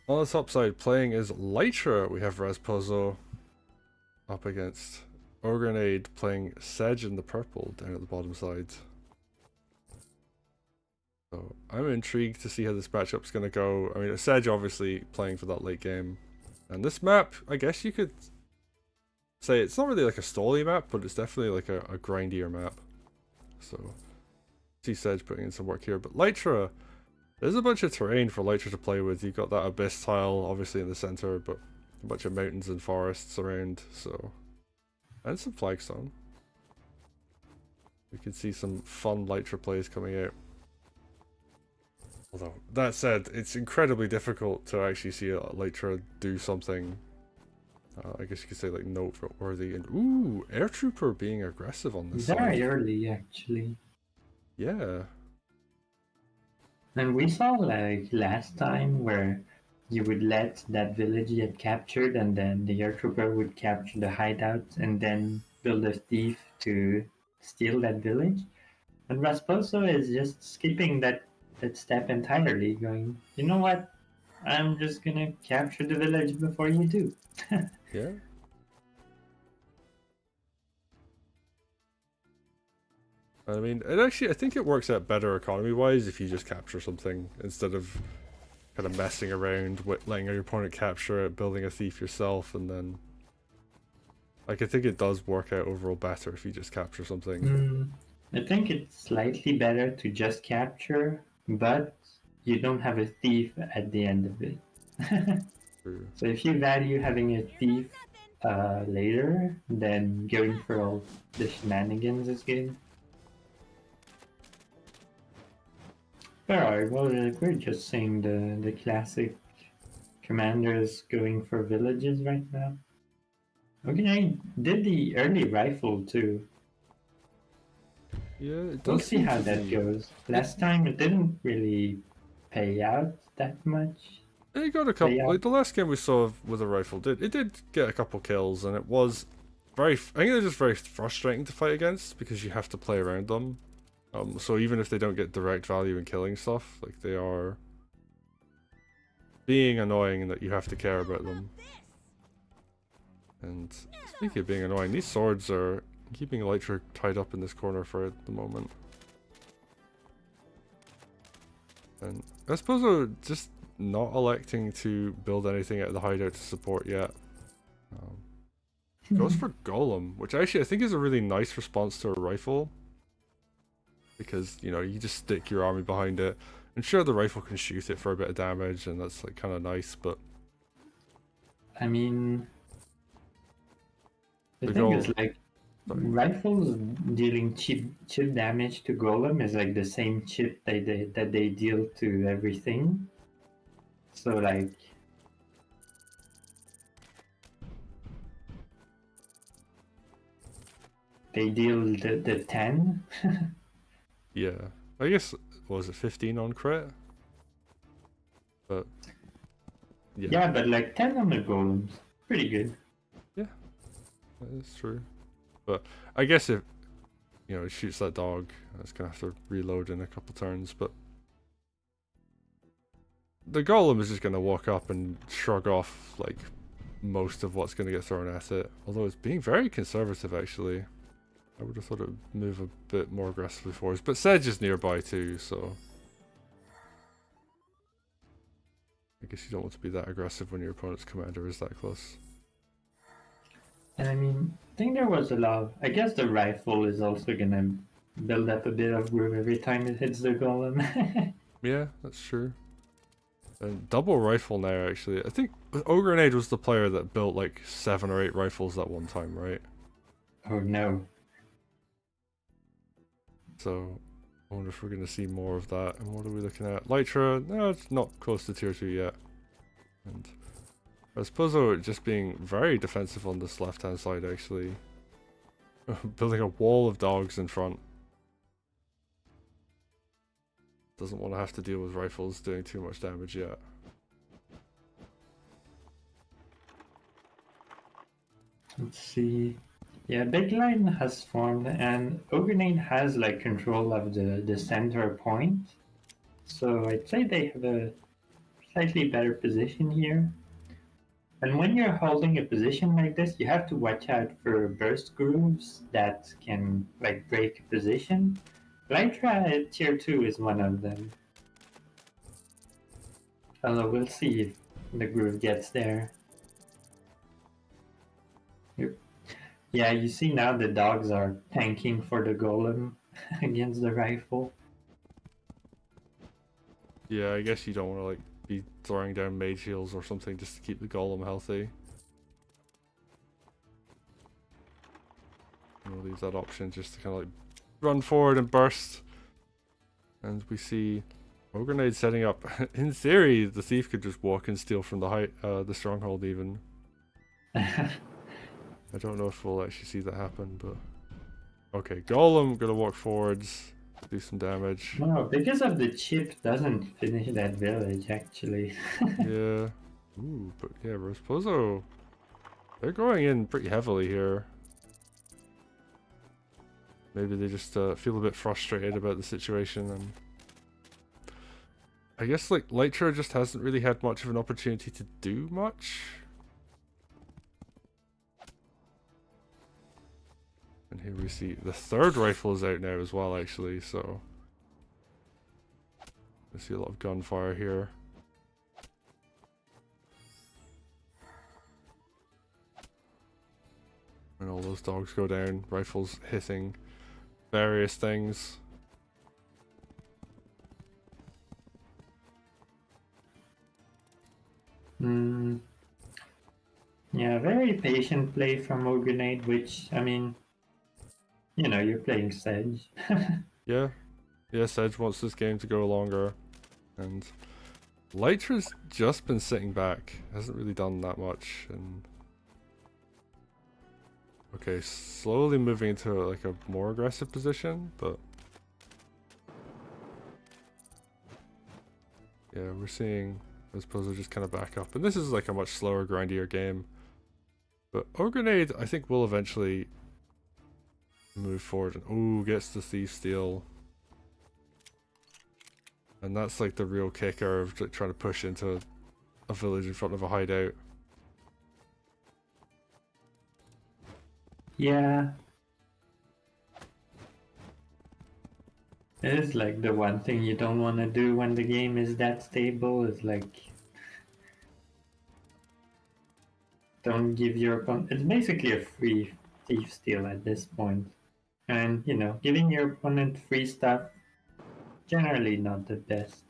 On the top side, playing is Lytra. We have Rasposo up against OgreNade playing Sedge in the purple down at the bottom side. So I'm intrigued to see how this matchup's going to go. I mean, Sedge obviously playing for that late game. And this map, I guess you could say it's not really like a stally map, but it's definitely like a grindier map. So, see Sedge putting in some work here. But Lytra, there's a bunch of terrain for Lytra to play with. You've got that abyss tile, obviously, in the center, but a bunch of mountains and forests around, so... And some flagstone. We can see some fun Lytra plays coming out. Although, that said, it's incredibly difficult to actually see a Lytra do something, I guess you could say, like, noteworthy. And, ooh, Air Trooper being aggressive on this side. Very early, actually. Yeah. And we saw, like, last time where you would let that village get captured and then the air trooper would capture the hideout and then build a thief to steal that village. And Rasposo is just skipping that step entirely, going, you know what? I'm just gonna capture the village before you do. Yeah. I mean, I think it works out better economy-wise if you just capture something instead of kind of messing around with letting your opponent capture it, building a thief yourself, and then... Like, I think it does work out overall better if you just capture something. I think it's slightly better to just capture, but you don't have a thief at the end of it. True. So if you value having a thief later, then going for all the shenanigans is good. Alright, well, we're just seeing the classic commanders going for villages right now. Okay, I did the early rifle too. Yeah, it does. We'll see how that goes. Last time it didn't really pay out that much. It got a couple. Yeah. Like the last game we saw with a rifle did get a couple kills, and it was very. I think they're just very frustrating to fight against because you have to play around them. So even if they don't get direct value in killing stuff, like they are being annoying in that you have to care about them. And speaking of being annoying, these swords are keeping Lytra tied up in this corner for the moment. And I suppose just not electing to build anything out of the hideout to support yet. Goes for Golem, which actually I think is a really nice response to a rifle. Because, you know, you just stick your army behind it. And sure, the rifle can shoot it for a bit of damage, and that's like kind of nice, but... I mean... The thing is, like, rifles dealing chip damage to Golem is like the same chip that they deal to everything. So, like... They deal the 10. Yeah. I guess, what was it, 15 on crit? But... Yeah. Yeah, but like 10 on the Golems. Pretty good. Yeah. That is true. But I guess if, you know, it shoots that dog, it's going to have to reload in a couple turns, but... The Golem is just going to walk up and shrug off, like, most of what's going to get thrown at it. Although it's being very conservative, actually. I would have thought it would move a bit more aggressively for us. But Sedge is nearby too, so... I guess you don't want to be that aggressive when your opponent's commander is that close. And I mean, I think there was a lot of... I guess the rifle is also gonna build up a bit of groove every time it hits the Golem. Yeah, that's true. And double rifle now, actually. I think OgreNade was the player that built like 7 or 8 rifles at one time, right? Oh no. So, I wonder if we're going to see more of that. And what are we looking at? Lytra, no, it's not close to tier 2 yet. And Rasposo just being very defensive on this left-hand side, actually. Building a wall of dogs in front. Doesn't want to have to deal with rifles doing too much damage yet. Let's see. Yeah, big line has formed, and OgreNade has like control of the center point. So I'd say they have a slightly better position here. And when you're holding a position like this, you have to watch out for burst grooves that can like break a position. Lytra at tier 2 is one of them. Although we'll see if the groove gets there. Yep. Yeah, you see now the dogs are tanking for the golem against the rifle. Yeah, I guess you don't want to like be throwing down mage heals or something just to keep the golem healthy. We'll leave that option just to kind of like run forward and burst. And we see OgreNade setting up. In theory, the thief could just walk and steal from the stronghold even. I don't know if we'll actually see that happen, but okay, golem gonna walk forwards, do some damage. No, because of the chip doesn't finish that village actually. Yeah. Ooh, but yeah, Rasposo, they're going in pretty heavily here. Maybe they just feel a bit frustrated about the situation, and I guess like Lytra just hasn't really had much of an opportunity to do much. And here we see the third rifle is out now as well, actually, so we see a lot of gunfire here. And all those dogs go down, rifles hitting various things. Yeah, very patient play from OgreNade, which, I mean, you know, you're playing Sedge. Yeah. Yeah, Sedge wants this game to go longer. And Lytra's just been sitting back. Hasn't really done that much. And okay, slowly moving into like a more aggressive position, but yeah, we're seeing Rasposo just kind of back up. And this is like a much slower, grindier game. But OgreNade, I think, will eventually move forward. And ooh, gets the thief steal. And that's like the real kicker of trying to push into a village in front of a hideout. Yeah. It is like the one thing you don't want to do when the game is that stable is like don't give your opponent. It's basically a free thief steal at this point. And, you know, giving your opponent free stuff, generally not the best.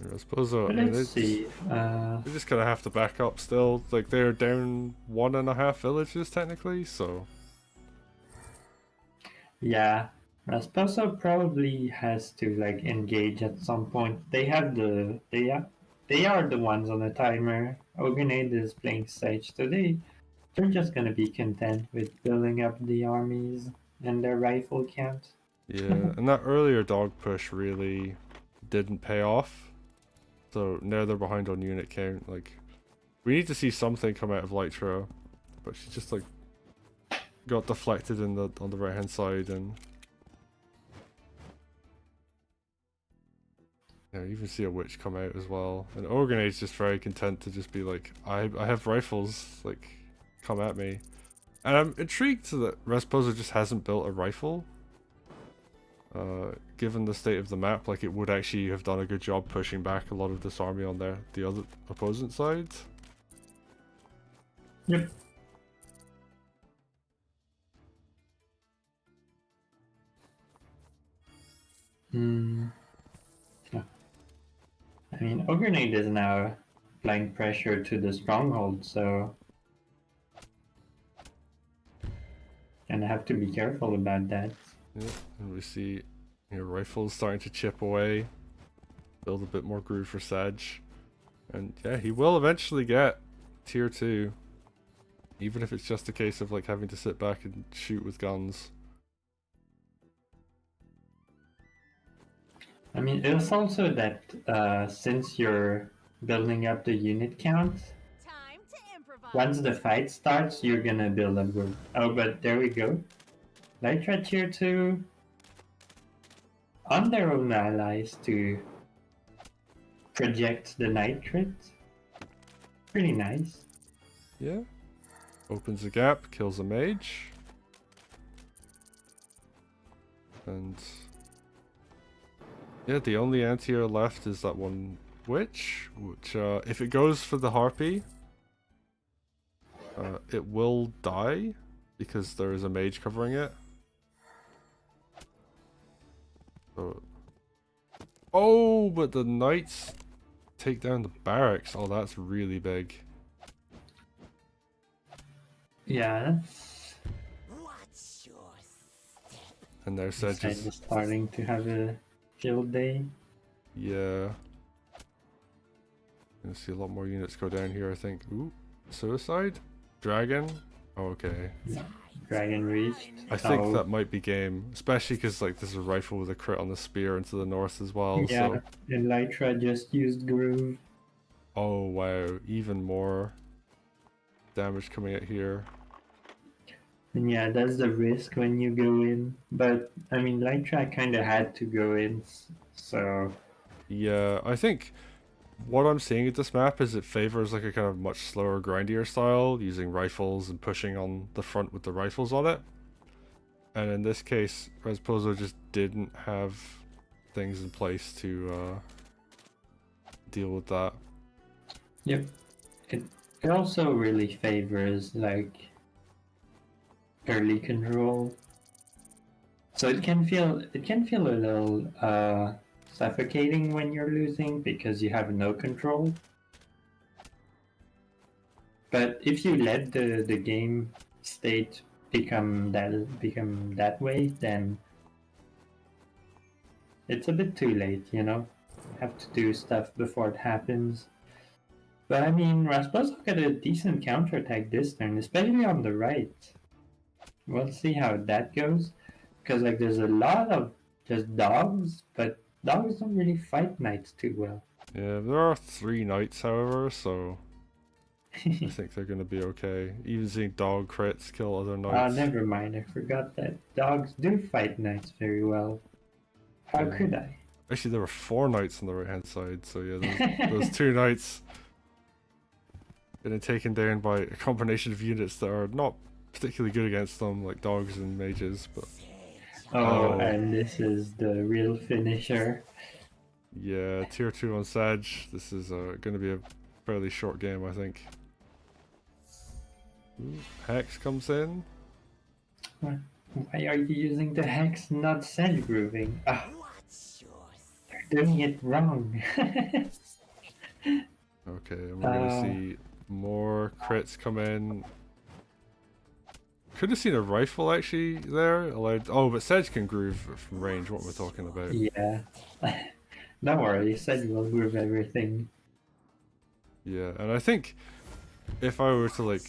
I suppose I mean, Let's see. they just kind of have to back up still. Like they're down 1.5 villages technically, so Yeah, Rasposo probably has to like engage at some point. They have they are the ones on the timer. OgreNade is playing Sedge, so they're just gonna be content with building up the armies and their rifle count. yeah. And that earlier dog push really didn't pay off. So now they're behind on unit count. Like, we need to see something come out of Lytra, but she just like got deflected in on the right hand side, and yeah, you even see a witch come out as well. And OgreNade's just very content to just be like, I have rifles, like, come at me. And I'm intrigued that Rasposo just hasn't built a rifle. Given the state of the map, like it would actually have done a good job pushing back a lot of this army on the other opposing side. Yep. Yeah. I mean, OgreNade is now applying pressure to the stronghold, so and I have to be careful about that. Yeah, and we see rifles starting to chip away, build a bit more groove for Sedge, and yeah, he will eventually get tier 2, even if it's just a case of like having to sit back and shoot with guns. I mean, it's also that since you're building up the unit count, once the fight starts, you're gonna build up group. Oh, but there we go. Lytra tier 2 on their own allies to project the night crit. Pretty nice. Yeah. Opens a gap, kills a mage. And yeah, the only anti-air left is that one witch, which if it goes for the harpy, it will die because there is a mage covering it. So, oh, but the knights take down the barracks. Oh, that's really big. Yeah, And their Sedge Sedge is starting to have a field day. yeah. Gonna see a lot more units go down here, I think. Ooh, suicide? Dragon? Okay. Yeah. Dragon reached. I think that might be game, especially because like there's a rifle with a crit on the spear into the north as well. Yeah, So. and Lytra just used Groove. Oh wow, even more damage coming out here. And yeah, that's the risk when you go in. But I mean, Lytra kind of had to go in, so Yeah, I think what I'm seeing at this map is it favors like a kind of much slower, grindier style, using rifles and pushing on the front with the rifles on it. And in this case, Rasposo just didn't have things in place to deal with that. yep. It also really favors like early control. So it can feel a little suffocating when you're losing because you have no control. But if you let the game state become that way, then it's a bit too late, you know? You have to do stuff before it happens. But I mean, Rasposo got a decent counterattack this turn, especially on the right. We'll see how that goes. Because like there's a lot of just dogs, but dogs don't really fight knights too well. Yeah, there are 3 knights, however, so I think they're gonna be okay. Even seeing dog crits kill other knights. Never mind, I forgot that dogs do fight knights very well. How Yeah. could I? Actually, there were 4 knights on the right hand side, so yeah, those 2 knights getting taken down by a combination of units that are not particularly good against them, like dogs and mages, but Oh, and this is the real finisher. yeah, tier 2 on Sedge. This is going to be a fairly short game, I think. Ooh, Hex comes in. Why are you using the hex, not Sedge grooving? Ah, they're doing it wrong. Okay, and we're going to see more crits come in. Could have seen a rifle actually there. Oh, but Sedge can groove from range. What we're talking about? Yeah. Don't worry, Sedge will groove everything. Yeah, and I think if I were to like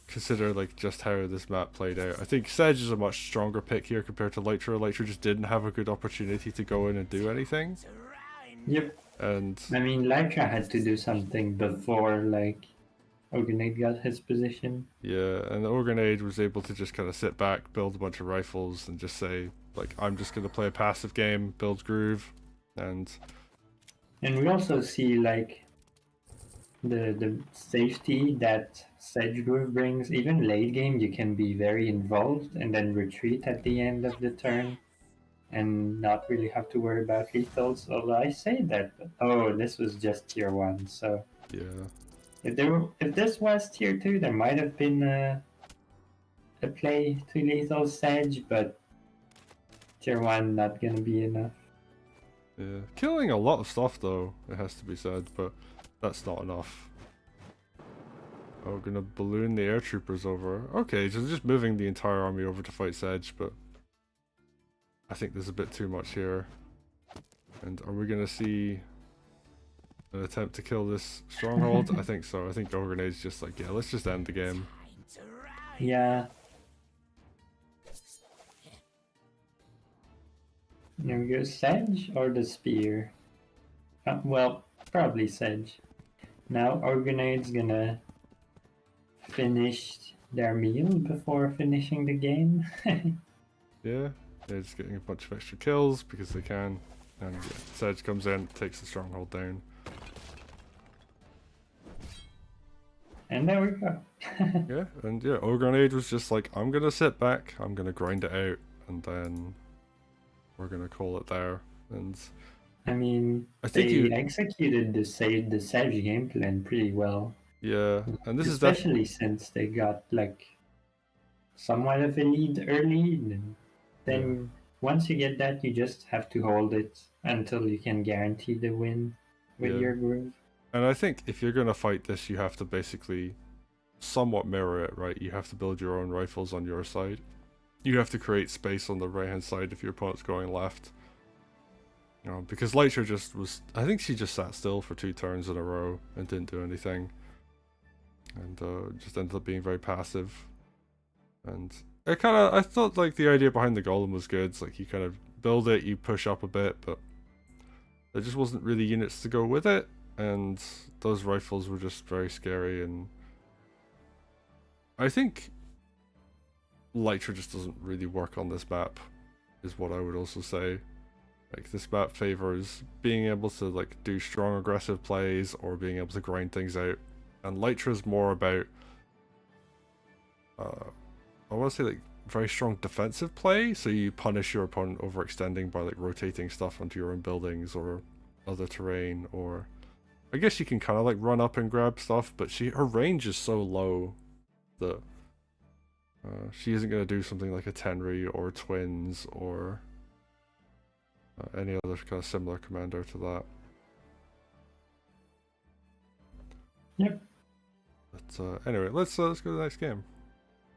consider like just how this map played out, I think Sedge is a much stronger pick here compared to Lytra. Lytra just didn't have a good opportunity to go in and do anything. Yep. And I mean, Lytra had to do something before, like, OgreNade got his position. yeah, and the OgreNade was able to just kind of sit back, build a bunch of rifles, and just say, like, I'm just going to play a passive game, build groove, and we also see, like, the safety that Sedge groove brings. Even late game, you can be very involved and then retreat at the end of the turn and not really have to worry about lethals. Although I say that, but, oh, this was just tier 1, so yeah. if this was tier 2, there might have been a play to lethal Sedge, but tier 1 not gonna be enough. Yeah, killing a lot of stuff though, it has to be said, but that's not enough. Oh, we're gonna balloon the air troopers over. Okay, so just moving the entire army over to fight Sedge, but I think there's a bit too much here. And are we gonna see an attempt to kill this stronghold? I think so. I think OgreNade's just like, yeah, let's just end the game. Yeah. There we go, Sedge or the spear? Well, probably Sedge. Now OgreNade's gonna finished their meal before finishing the game. Yeah, they're just getting a bunch of extra kills because they can. And yeah, Sedge comes in, takes the stronghold down. And there we go. Yeah, and yeah, OgreNade was just like, I'm gonna sit back, I'm gonna grind it out, and then we're gonna call it there. And I mean, I think they executed the Sedge game plan pretty well. yeah, and this is Especially since they got like somewhat of a lead early. And then once you get that, you just have to hold it until you can guarantee the win with Yeah. your groove. And I think if you're gonna fight this, you have to basically somewhat mirror it, right? You have to build your own rifles on your side. You have to create space on the right hand side if your opponent's going left. You know, because Lytra just was, I think she just sat still for 2 turns in a row and didn't do anything. And just ended up being very passive. And I thought like the idea behind the golem was good. It's like you kind of build it, you push up a bit, but there just wasn't really units to go with it. And those rifles were just very scary, and I think Lytra just doesn't really work on this map, is what I would also say. Like, this map favors being able to like do strong aggressive plays or being able to grind things out, and Lytra's more about I want to say like very strong defensive play, so you punish your opponent overextending by like rotating stuff onto your own buildings or other terrain, or I guess you can kind of like run up and grab stuff, but her range is so low that she isn't going to do something like a Tenri or Twins or any other kind of similar commander to that. Yep. But anyway, let's go to the next game.